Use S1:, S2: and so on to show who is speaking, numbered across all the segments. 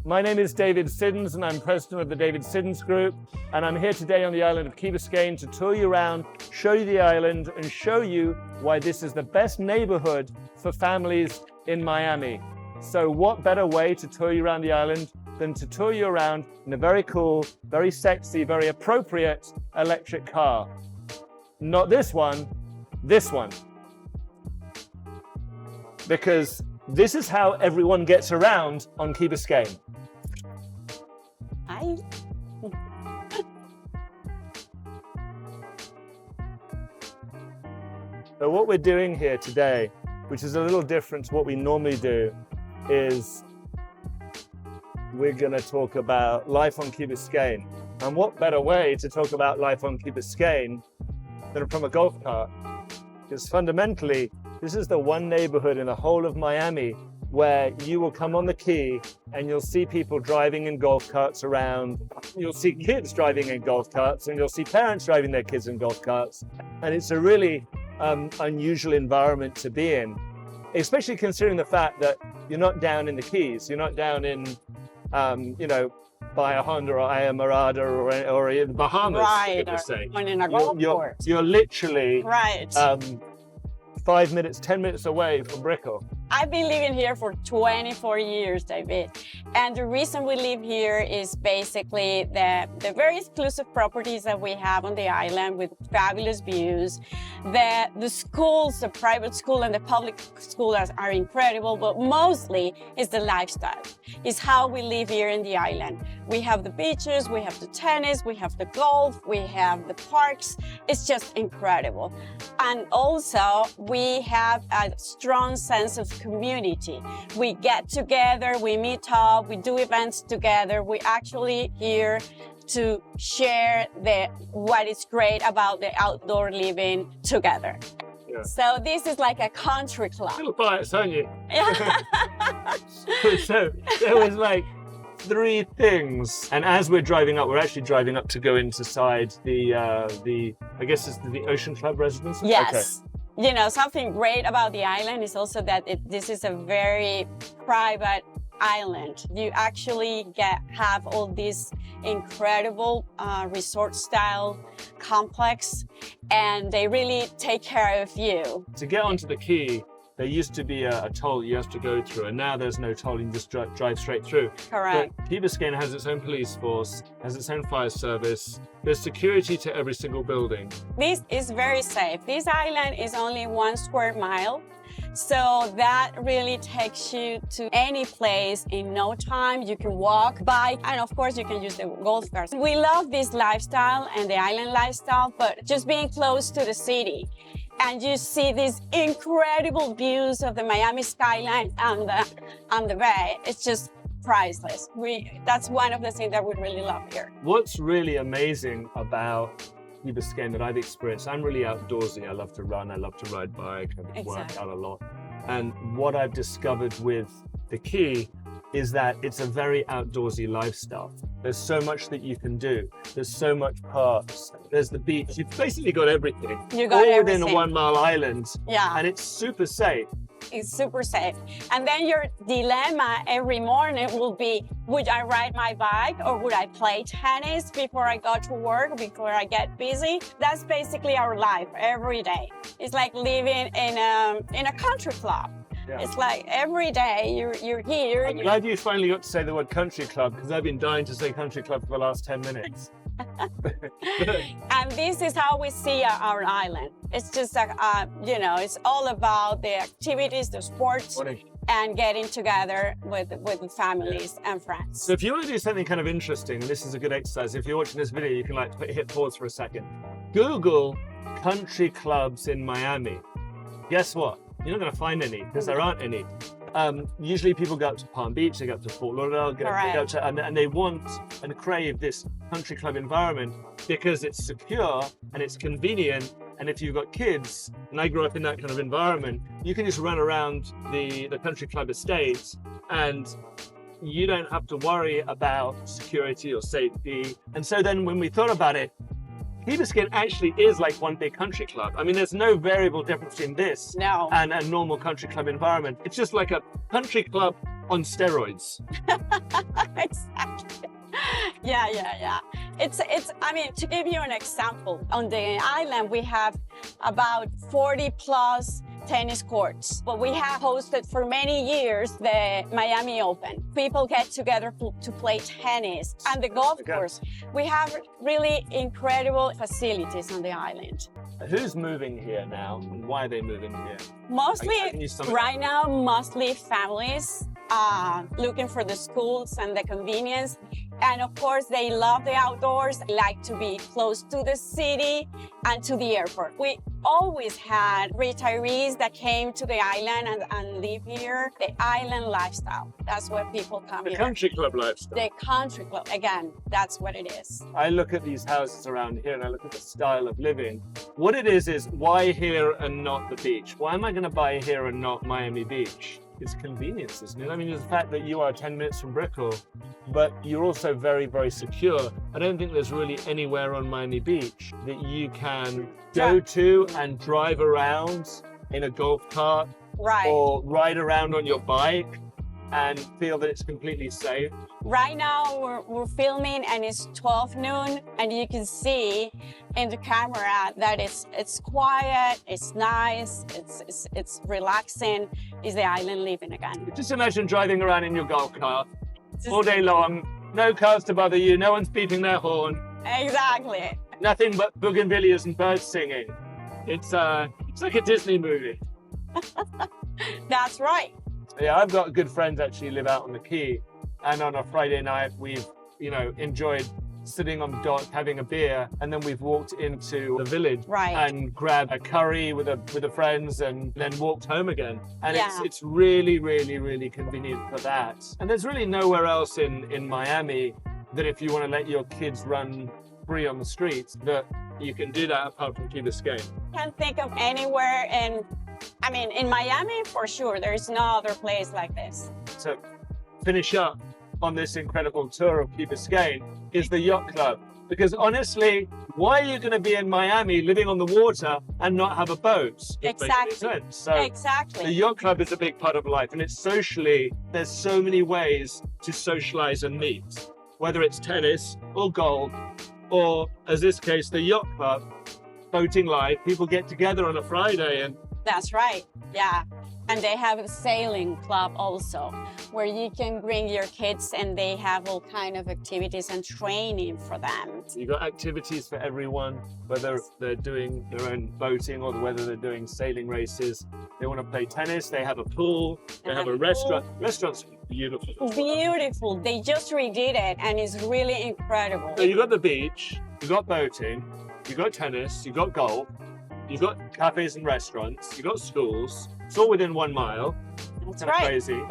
S1: My name is David Siddons and I'm president of the David Siddons Group, and I'm here today on the island of Key Biscayne to tour you around, show you the island and show you why this is the best neighborhood for families in Miami. So what better way to tour you around the island than to tour you around in a very cool, very sexy, very appropriate electric car. Not this one, this one. Because this is how everyone gets around on Key Biscayne.
S2: Hi.
S1: So what we're doing here today, which is a little different to what we normally do, is we're going to talk about life on Key Biscayne. And what better way to talk about life on Key Biscayne than from a golf cart? Because fundamentally, this is the one neighborhood in the whole of Miami where you will come on the Key and you'll see people driving in golf carts around. You'll see kids driving in golf carts and you'll see parents driving their kids in golf carts. And it's a really unusual environment to be in, especially considering the fact that you're not down in the Keys. You're not down in, by a Honda or a Mirada or in the Bahamas,
S2: Right, or in a golf course.
S1: You're literally
S2: Right.
S1: 5 minutes, 10 minutes away from Brickell.
S2: I've been living here for 24 years, David. And the reason we live here is basically the very exclusive properties that we have on the island with fabulous views. The schools, the private school and the public school are incredible, but mostly it's the lifestyle. It's how we live here in the island. We have the beaches, we have the tennis, we have the golf, we have the parks. It's just incredible. And also we have a strong sense of community. We get together, we meet up, we do events together. We actually here to share what is great about the outdoor living together.
S1: Yeah.
S2: So this is like a country club.
S1: Little bias, aren't you? So there was like 3 things. And as we're driving up, we're actually driving up to go inside the I guess it's the Ocean Club residence?
S2: Yes.
S1: Okay.
S2: You know, something great about the island is also that this is a very private island. You actually have all this incredible resort-style complex, and they really take care of you.
S1: To get onto the Key, there used to be a toll you have to go through, and now there's no toll, you just drive straight through.
S2: Correct.
S1: But Key Biscayne has its own police force, has its own fire service, there's security to every single building.
S2: This is very safe. This island is only 1 square mile. So that really takes you to any place in no time. You can walk, bike, and of course you can use the golf carts. We love this lifestyle and the island lifestyle, but just being close to the city. And you see these incredible views of the Miami skyline and the bay. It's just priceless. That's one of the things that we really love here.
S1: What's really amazing about Key Biscayne that I've experienced, I'm really outdoorsy. I love to run, I love to ride bike, I work out a lot. And what I've discovered with the Key is that it's a very outdoorsy lifestyle. There's so much that you can do. There's so much parks. There's the beach. You've basically got everything.
S2: You got
S1: all
S2: everything.
S1: within a 1 mile island.
S2: Yeah.
S1: And it's super safe.
S2: It's super safe. And then your dilemma every morning will be, would I ride my bike or would I play tennis before I go to work, before I get busy? That's basically our life every day. It's like living in a country club.
S1: Yeah.
S2: It's like every day you're here.
S1: I'm glad you finally got to say the word country club, because I've been dying to say country club for the last 10 minutes.
S2: And this is how we see our island. It's just like, it's all about the activities, the sports, and getting together with families and friends.
S1: So if you want to do something kind of interesting, this is a good exercise. If you're watching this video, you can hit pause for a second. Google country clubs in Miami. Guess what? You're not going to find any, because there aren't any. Usually people go up to Palm Beach, they go up to Fort Lauderdale, and they want and crave this country club environment because it's secure and it's convenient. And if you've got kids, and I grew up in that kind of environment, you can just run around the country club estates and you don't have to worry about security or safety. And so then when we thought about it, Key Biscayne actually is like one big country club. I mean, there's no variable difference between this and a normal country club environment. It's just like a country club on steroids.
S2: Exactly. Yeah. It's, I mean, to give you an example, on the island, we have about 40 plus tennis courts, but we have hosted for many years the Miami Open. People get together to play tennis, and the golf course. We have really incredible facilities on the island.
S1: Who's moving here now, and why are they moving here?
S2: Mostly, right now, mostly families looking for the schools and the convenience. And of course, they love the outdoors, like to be close to the city and to the airport. We always had retirees that came to the island and live here. The island lifestyle, that's what people come here.
S1: The country club lifestyle.
S2: The country club, again, that's what it is.
S1: I look at these houses around here and I look at the style of living. What it is why here and not the beach? Why am I going to buy here and not Miami Beach? It's convenience, isn't it? I mean, there's the fact that you are 10 minutes from Brickell, but you're also very, very secure. I don't think there's really anywhere on Miami Beach that you can go to and drive around in a golf cart,
S2: right,
S1: or ride around on your bike and feel that it's completely safe.
S2: Right now we're filming and it's 12 noon, and you can see in the camera that it's quiet, it's nice, it's relaxing. It's the island living again.
S1: Just imagine driving around in your golf cart all day long, no cars to bother you, no one's beeping their horn.
S2: Exactly.
S1: Nothing but bougainvilleas and birds singing. It's like a Disney movie.
S2: That's right.
S1: Yeah, I've got good friends actually live out on the quay, and on a Friday night we've, enjoyed sitting on the dock having a beer, and then we've walked into the village,
S2: right,
S1: and grabbed a curry with the friends, and then walked home again. And it's really, really, really convenient for that. And there's really nowhere else in Miami that if you want to let your kids run free on the streets that you can do that apart from Key Biscayne.
S2: Can't think of anywhere in Miami for sure. There's no other place like this.
S1: To finish up on this incredible tour of Key Biscayne is the yacht club. Because honestly, why are you going to be in Miami living on the water and not have a boat?
S2: Exactly.
S1: So
S2: exactly.
S1: The yacht club is a big part of life, and it's socially, there's so many ways to socialize and meet, whether it's tennis or golf, or as this case, the yacht club, boating life. People get together on a Friday and
S2: that's right, yeah. And they have a sailing club also, where you can bring your kids and they have all kind of activities and training for them.
S1: You've got activities for everyone, whether they're doing their own boating or whether they're doing sailing races. They want to play tennis, they have a pool, they have a restaurant. Restaurant's beautiful.
S2: Beautiful, they just redid it and it's really incredible.
S1: So you've got the beach, you've got boating, you've got tennis, you've got golf, you've got cafes and restaurants, you've got schools. It's all within 1 mile.
S2: That's
S1: kind of
S2: right.
S1: Crazy.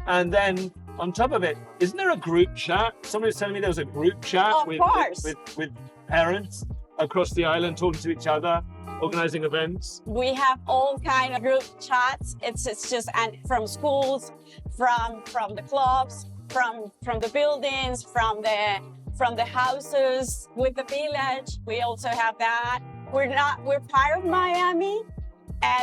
S1: And then on top of it, isn't there a group chat? Somebody was telling me there was a group chat with parents across the island talking to each other, organizing events.
S2: We have all kind of group chats. It's just and from schools, from the clubs, from the buildings, from the houses, with the village. We also have that. We're part of Miami,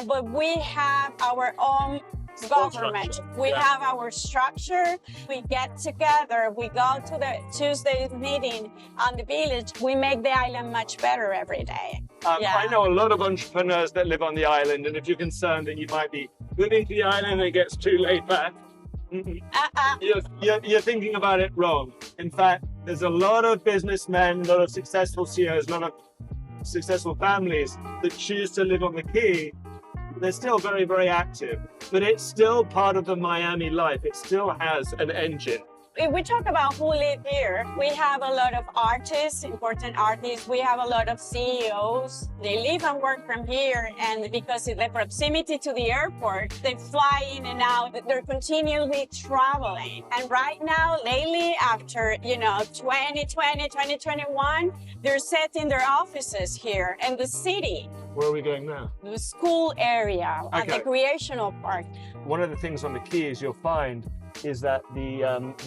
S2: but we have our own government. We have our structure. We get together. We go to the Tuesday meeting on the village. We make the island much better every day.
S1: I know a lot of entrepreneurs that live on the island, and if you're concerned that you might be moving to the island and it gets too laid back, you're thinking about it wrong. In fact, there's a lot of businessmen, a lot of successful CEOs, a lot of successful families that choose to live on the quay. They're still very, very active, but it's still part of the Miami life. It still has an engine.
S2: If we talk about who live here, we have a lot of artists, important artists. We have a lot of CEOs. They live and work from here, and because of the proximity to the airport, they fly in and out. They're continually traveling. And right now, lately, after 2020, 2021, they're setting their offices here in the city.
S1: Where are we going now?
S2: The school area, and the recreational park.
S1: One of the things on the quay is you'll find is that the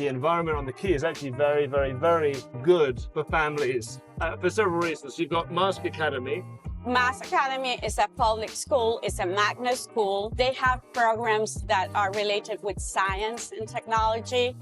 S1: environment on the quay is actually very, very, very good for families for several reasons. You've got Mask Academy,
S2: Mass Academy is a public school, it's a magnet school. They have programs that are related with science and technology,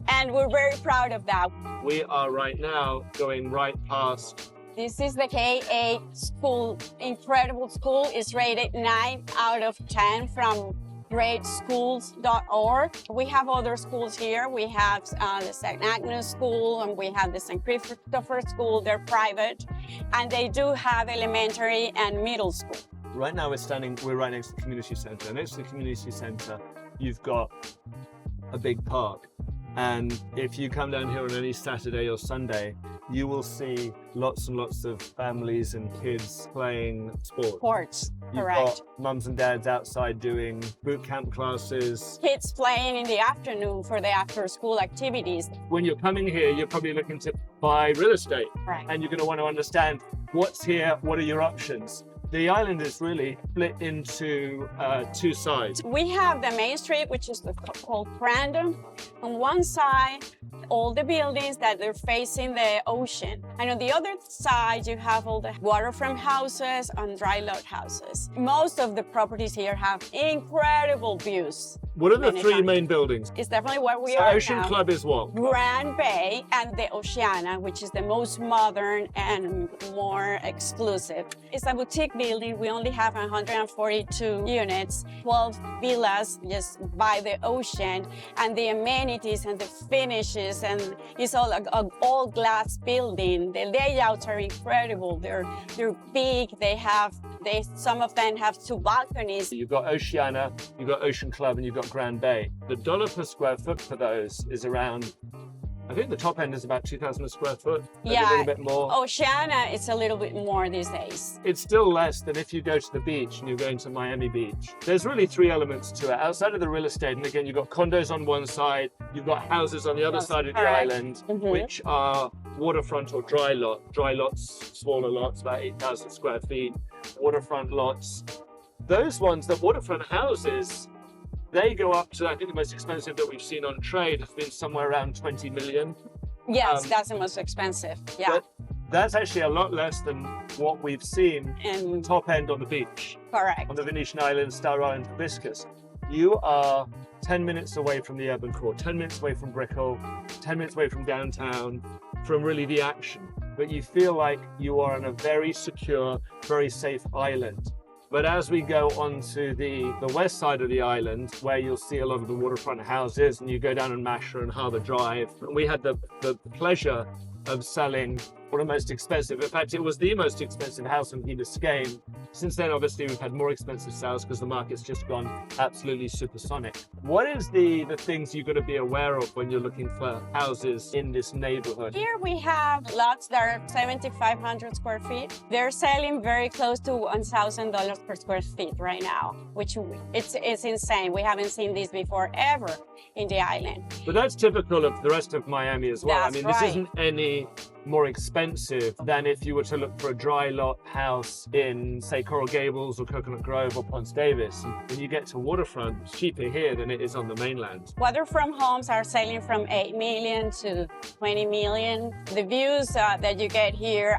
S2: and we're very proud of that.
S1: We are right now going right past.
S2: This is the K-8 school, incredible school. It's rated 9 out of 10 from greatschools.org. We have other schools here. We have the St. Agnes School and we have the St. Christopher School. They're private, and they do have elementary and middle school.
S1: Right now we're right next to the community center. Next to the community center, you've got a big park. And if you come down here on any Saturday or Sunday, you will see lots and lots of families and kids playing sports. You've
S2: Correct.
S1: got mums and dads outside doing boot camp classes.
S2: Kids playing in the afternoon for the after school activities.
S1: When you're coming here, you're probably looking to buy real estate.
S2: Right.
S1: And you're going to want to understand what's here, what are your options. The island is really split into two sides.
S2: We have the main street, which is called Brandon. On one side, all the buildings that are facing the ocean. And on the other side, you have all the waterfront houses and dry lot houses. Most of the properties here have incredible views.
S1: What are the
S2: Many
S1: three
S2: times.
S1: main buildings?
S2: It's definitely where we
S1: So
S2: are
S1: Ocean
S2: now.
S1: Club is what?
S2: Grand Bay and the Oceana, which is the most modern and more exclusive. It's a boutique building. We only have 142 units, 12 villas just by the ocean, and the amenities and the finishes, and it's all an all glass building. The layouts are incredible. They're big. Some of them have 2 balconies.
S1: You've got Oceana, you've got Ocean Club, and you've got Grand Bay. The dollar per square foot for those is around, I think the top end is about 2,000 a square foot, maybe a little bit more.
S2: Oceana, it's a little bit more these days.
S1: It's still less than if you go to the beach and you're going to Miami Beach. There's really 3 elements to it. Outside of the real estate, and again, you've got condos on one side, you've got houses on the other
S2: That's
S1: side of the
S2: correct.
S1: island,
S2: Mhm.
S1: which are waterfront or dry lot. Dry lots, smaller lots, about 8,000 square feet. Waterfront lots. Those ones, the waterfront houses, they go up to, I think the most expensive that we've seen on trade has been somewhere around 20 million.
S2: Yes, that's the most expensive. Yeah.
S1: But that's actually a lot less than what we've seen
S2: And
S1: top end on the beach,
S2: correct.
S1: on the Venetian Islands, Star Island, Hibiscus. You are 10 minutes away from the urban core, 10 minutes away from Brickell, 10 minutes away from downtown, from really the action. But you feel like you are on a very secure, very safe island. But as we go onto the west side of the island, where you'll see a lot of the waterfront houses, and you go down on Masher and Harbour Drive, and we had the pleasure of selling one of the most expensive. In fact, it was the most expensive house in Key Biscayne. Since then, obviously, we've had more expensive sales because the market's just gone absolutely supersonic. What is the things you've got to be aware of when you're looking for houses in this neighborhood?
S2: Here we have lots that are 7,500 square feet. They're selling very close to $1,000 per square feet right now, which it's insane. We haven't seen this before ever in the island.
S1: But that's typical of the rest of Miami as well.
S2: That's
S1: I mean,
S2: right.
S1: this isn't any more expensive than if you were to look for a dry lot house in, say, Coral Gables or Coconut Grove or Ponce Davis. And when you get to waterfront, it's cheaper here than it is on the mainland.
S2: Waterfront homes are selling from 8 million to 20 million. The views that you get here,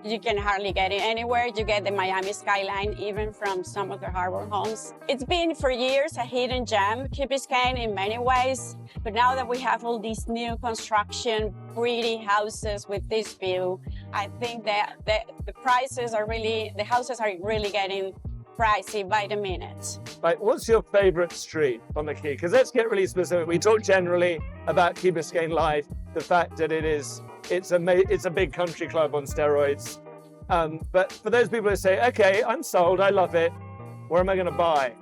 S2: you can hardly get it anywhere. You get the Miami skyline even from some of the harbor homes. It's been for years a hidden gem, Key Biscayne, in many ways. But now that we have all these new construction, pretty houses with this view, I think that the prices are really, the houses are really getting pricey by the minute.
S1: Right, what's your favorite street on the Key? Because let's get really specific. We talk generally about Key Biscayne Life, the fact that it's a big country club on steroids. But for those people who say, okay, I'm sold, I love it, where am I going to buy?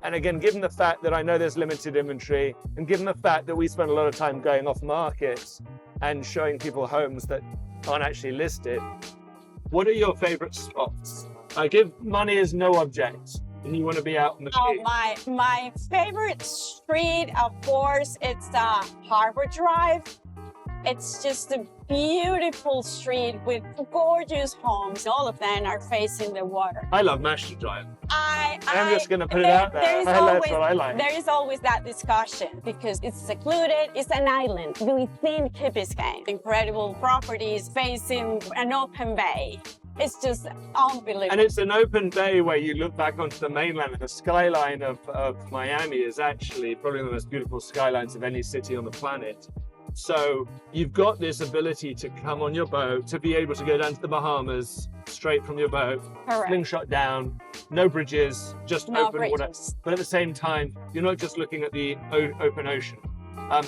S1: And again, given the fact that I know there's limited inventory, and given the fact that we spend a lot of time going off market and showing people homes that aren't actually listed, what are your favorite spots? Like if money is no object and you want to be out on the Key.
S2: My favorite street, of course, it's Harbor Drive. It's just a beautiful street with gorgeous homes. All of them are facing the water.
S1: I love Masher Drive.
S2: I'm
S1: just going to put it out there. That's what I like.
S2: There is always that discussion because it's secluded. It's an island within Key Biscayne. Incredible properties facing an open bay. It's just unbelievable.
S1: And it's an open bay where you look back onto the mainland, and the skyline of Miami is actually probably one of the most beautiful skylines of any city on the planet. So you've got this ability to come on your boat, to be able to go down to the Bahamas straight from your boat,
S2: Correct.
S1: slingshot down, no bridges, just
S2: No
S1: open water.
S2: bridges.
S1: But at the same time, you're not just looking at the open ocean.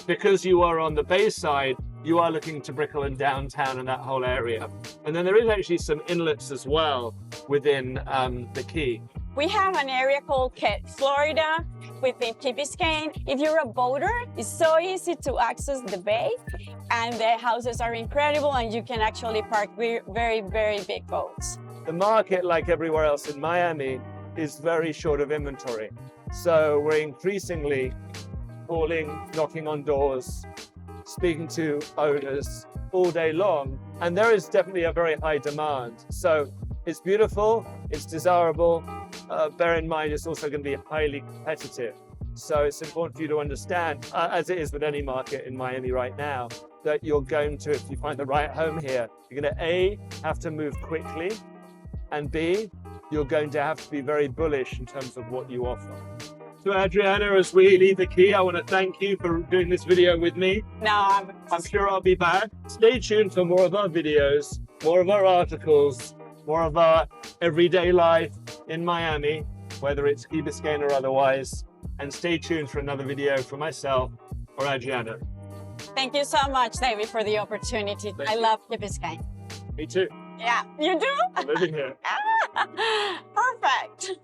S1: Because you are on the bay side, you are looking to Brickell and downtown and that whole area. And then there is actually some inlets as well within the Key.
S2: We have an area called Key, Florida, within Key Biscayne. If you're a boater, it's so easy to access the bay, and the houses are incredible, and you can actually park very, very big boats.
S1: The market, like everywhere else in Miami, is very short of inventory. So we're increasingly calling, knocking on doors, speaking to owners all day long, and there is definitely a very high demand. So it's beautiful, it's desirable. Bear in mind, it's also going to be highly competitive. So it's important for you to understand, as it is with any market in Miami right now, that you're going to, if you find the right home here, you're going to A, have to move quickly, and B, you're going to have to be very bullish in terms of what you offer. So Adriana, as we leave the Key, I want to thank you for doing this video with me.
S2: No,
S1: I'm sure I'll be back. Stay tuned for more of our videos, more of our articles, more of our everyday life in Miami, whether it's Key Biscayne or otherwise. And stay tuned for another video from myself or Adriana.
S2: Thank you so much, David, for the opportunity. I love Key Biscayne.
S1: Me too.
S2: Yeah, you do?
S1: I'm living here.
S2: Perfect.